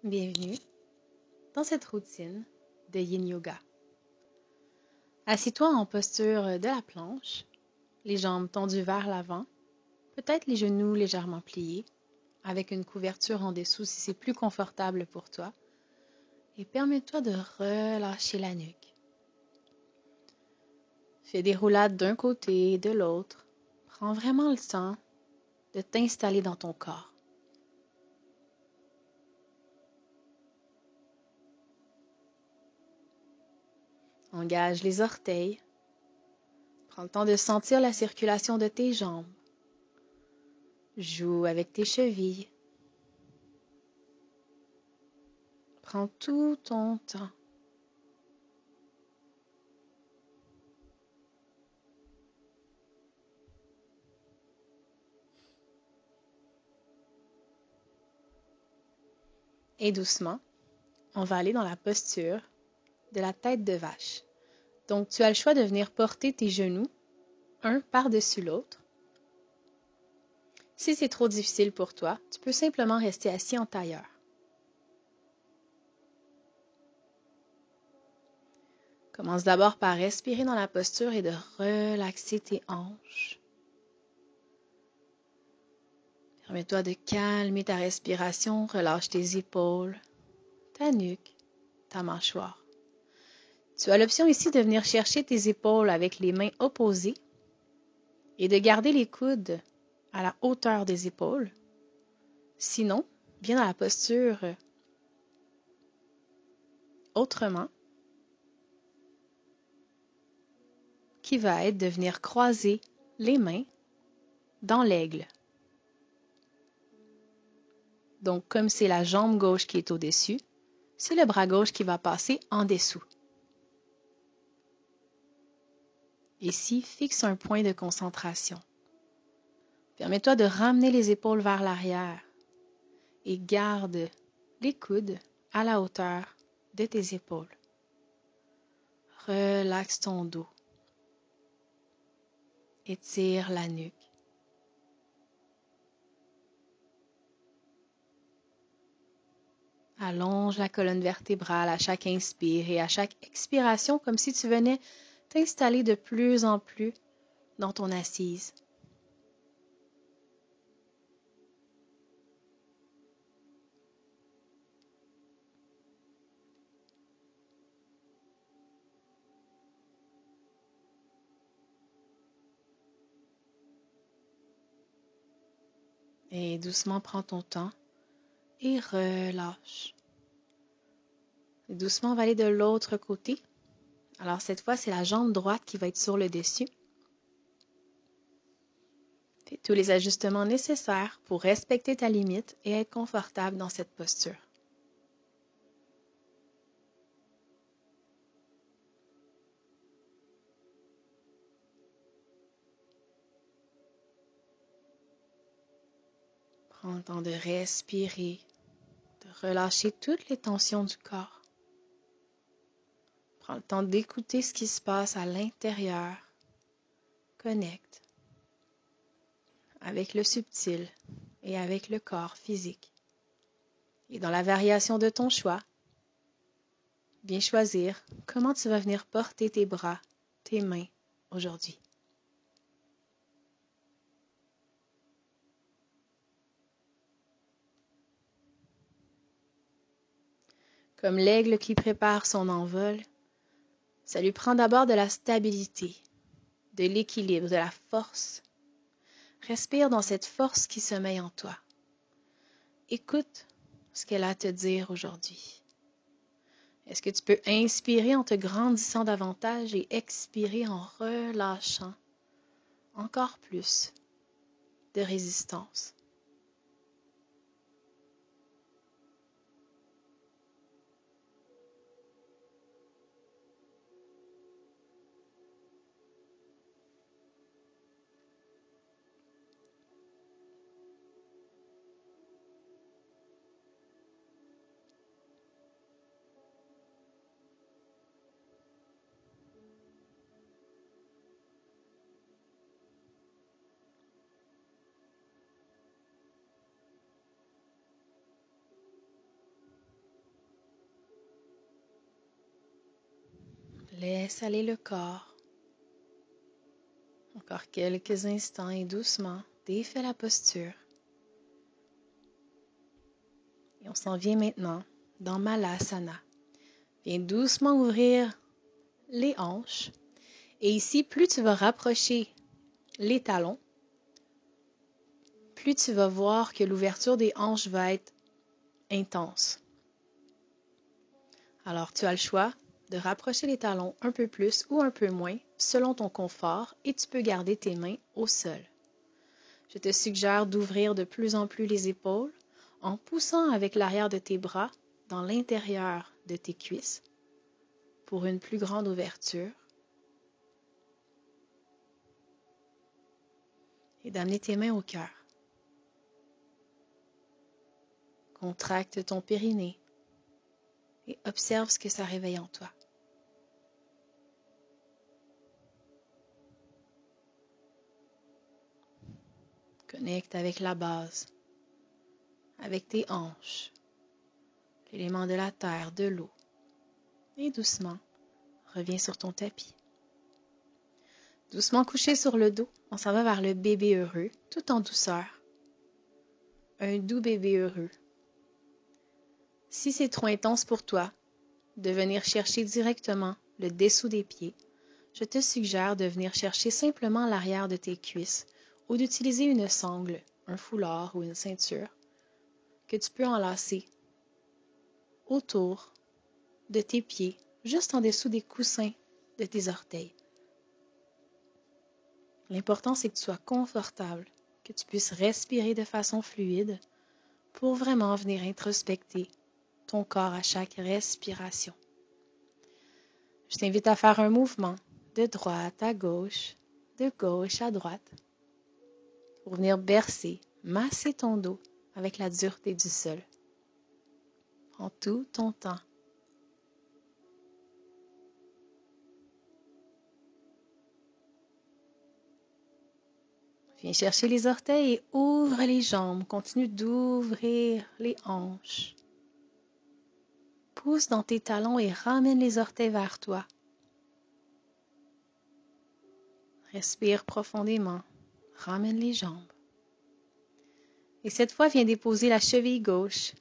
Bienvenue dans cette routine de Yin Yoga. Assis-toi en posture de la planche, les jambes tendues vers l'avant, peut-être les genoux légèrement pliés, avec une couverture en dessous si c'est plus confortable pour toi, et permets-toi de relâcher la nuque. Fais des roulades d'un côté et de l'autre. Prends vraiment le temps de t'installer dans ton corps. Engage les orteils. Prends le temps de sentir la circulation de tes jambes. Joue avec tes chevilles. Prends tout ton temps. Et doucement, on va aller dans la posture de la tête de vache. Donc, tu as le choix de venir porter tes genoux, un par-dessus l'autre. Si c'est trop difficile pour toi, tu peux simplement rester assis en tailleur. Commence d'abord par respirer dans la posture et de relaxer tes hanches. Permets-toi de calmer ta respiration, relâche tes épaules, ta nuque, ta mâchoire. Tu as l'option ici de venir chercher tes épaules avec les mains opposées et de garder les coudes à la hauteur des épaules. Sinon, viens dans la posture autrement, qui va être de venir croiser les mains dans l'aigle. Donc, comme c'est la jambe gauche qui est au-dessus, c'est le bras gauche qui va passer en dessous. Ici, fixe un point de concentration. Permets-toi de ramener les épaules vers l'arrière et garde les coudes à la hauteur de tes épaules. Relaxe ton dos. Étire la nuque. Allonge la colonne vertébrale à chaque inspire et à chaque expiration comme si tu venais t'installer de plus en plus dans ton assise. Et doucement prends ton temps et relâche. Et doucement on va aller de l'autre côté. Alors cette fois, c'est la jambe droite qui va être sur le dessus. Fais tous les ajustements nécessaires pour respecter ta limite et être confortable dans cette posture. Prends le temps de respirer, de relâcher toutes les tensions du corps. Prends le temps d'écouter ce qui se passe à l'intérieur. Connecte avec le subtil et avec le corps physique. Et dans la variation de ton choix, viens choisir comment tu vas venir porter tes bras, tes mains aujourd'hui. Comme l'aigle qui prépare son envol, ça lui prend d'abord de la stabilité, de l'équilibre, de la force. Respire dans cette force qui sommeille en toi. Écoute ce qu'elle a à te dire aujourd'hui. Est-ce que tu peux inspirer en te grandissant davantage et expirer en relâchant encore plus de résistance? Laisse aller le corps. Encore quelques instants et doucement, défais la posture. Et on s'en vient maintenant dans Malasana. Viens doucement ouvrir les hanches. Et ici, plus tu vas rapprocher les talons, plus tu vas voir que l'ouverture des hanches va être intense. Alors, tu as le choix de rapprocher les talons un peu plus ou un peu moins selon ton confort et tu peux garder tes mains au sol. Je te suggère d'ouvrir de plus en plus les épaules en poussant avec l'arrière de tes bras dans l'intérieur de tes cuisses pour une plus grande ouverture et d'amener tes mains au cœur. Contracte ton périnée et observe ce que ça réveille en toi. Connecte avec la base, avec tes hanches, l'élément de la terre, de l'eau. Et doucement, reviens sur ton tapis. Doucement couché sur le dos, on s'en va vers le bébé heureux, tout en douceur. Un doux bébé heureux. Si c'est trop intense pour toi, de venir chercher directement le dessous des pieds, je te suggère de venir chercher simplement l'arrière de tes cuisses ou d'utiliser une sangle, un foulard ou une ceinture que tu peux enlacer autour de tes pieds, juste en dessous des coussins de tes orteils. L'important, c'est que tu sois confortable, que tu puisses respirer de façon fluide pour vraiment venir introspecter ton corps à chaque respiration. Je t'invite à faire un mouvement de droite à gauche, de gauche à droite, pour venir bercer, masser ton dos avec la dureté du sol. Prends tout ton temps. Viens chercher les orteils et ouvre les jambes. Continue d'ouvrir les hanches. Pousse dans tes talons et ramène les orteils vers toi. Respire profondément. Ramène les jambes. Et cette fois, viens déposer la cheville gauche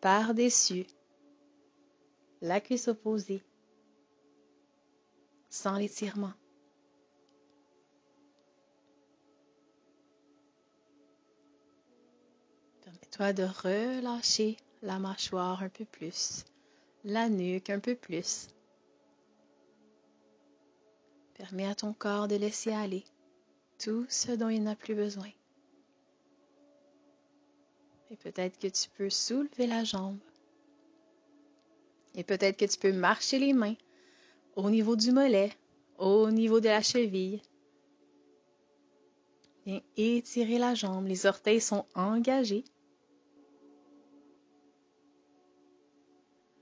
par-dessus la cuisse opposée, sans l'étirement. Permets-toi de relâcher la mâchoire un peu plus, la nuque un peu plus. Permets à ton corps de laisser aller tout ce dont il n'a plus besoin. Et peut-être que tu peux soulever la jambe. Et peut-être que tu peux marcher les mains au niveau du mollet, au niveau de la cheville. Viens étirer la jambe. Les orteils sont engagés.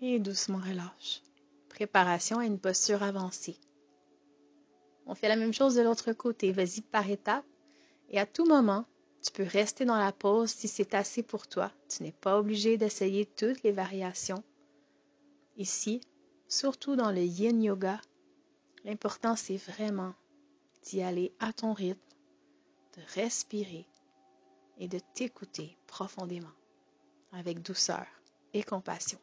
Et doucement relâche. Préparation à une posture avancée. On fait la même chose de l'autre côté. Vas-y par étapes. Et à tout moment, tu peux rester dans la pause si c'est assez pour toi. Tu n'es pas obligé d'essayer toutes les variations. Ici, surtout dans le Yin Yoga, l'important c'est vraiment d'y aller à ton rythme, de respirer et de t'écouter profondément, avec douceur et compassion.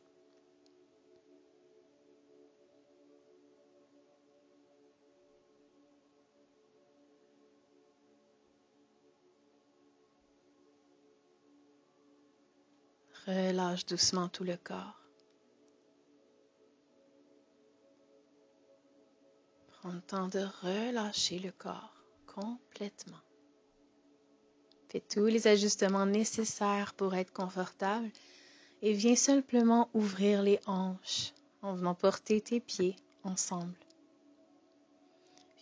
Relâche doucement tout le corps. Prends le temps de relâcher le corps complètement. Fais tous les ajustements nécessaires pour être confortable et viens simplement ouvrir les hanches en venant porter tes pieds ensemble.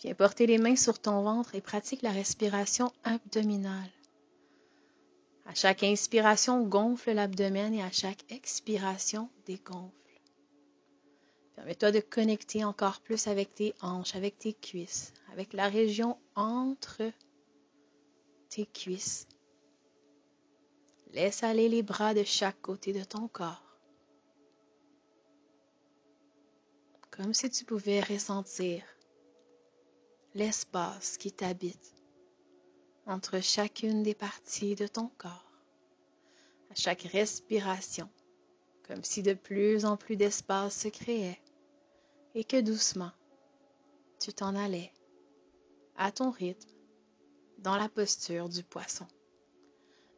Viens porter les mains sur ton ventre et pratique la respiration abdominale. À chaque inspiration, gonfle l'abdomen et à chaque expiration, dégonfle. Permets-toi de connecter encore plus avec tes hanches, avec tes cuisses, avec la région entre tes cuisses. Laisse aller les bras de chaque côté de ton corps. comme si tu pouvais ressentir l'espace qui t'habite entre chacune des parties de ton corps, à chaque respiration, comme si de plus en plus d'espace se créait et que doucement, tu t'en allais à ton rythme dans la posture du poisson.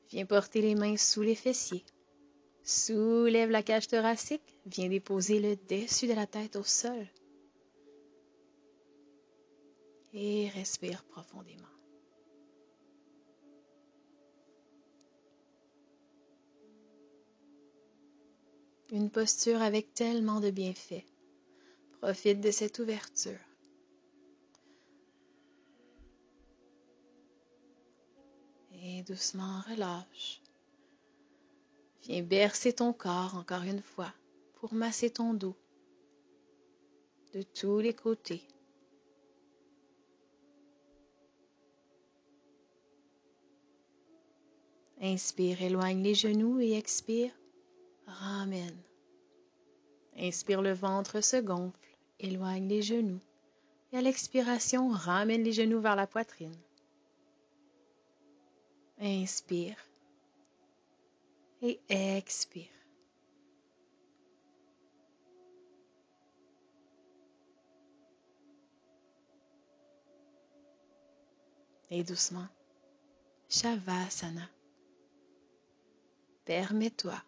Viens porter les mains sous les fessiers. Soulève la cage thoracique. Viens déposer le dessus de la tête au sol. Et respire profondément. Une posture avec tellement de bienfaits. Profite de cette ouverture. Et doucement relâche. Viens bercer ton corps encore une fois pour masser ton dos de tous les côtés. Inspire, éloigne les genoux et expire, ramène. Inspire, le ventre se gonfle, éloigne les genoux. Et à l'expiration, ramène les genoux vers la poitrine. Inspire et expire. Et doucement, Shavasana. Permets-toi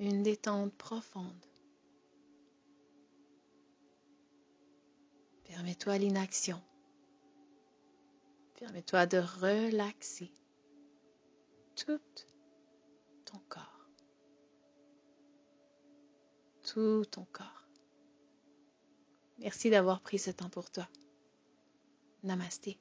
une détente profonde. Permets-toi l'inaction. Permets-toi de relaxer tout ton corps. Tout ton corps. Merci d'avoir pris ce temps pour toi. Namasté.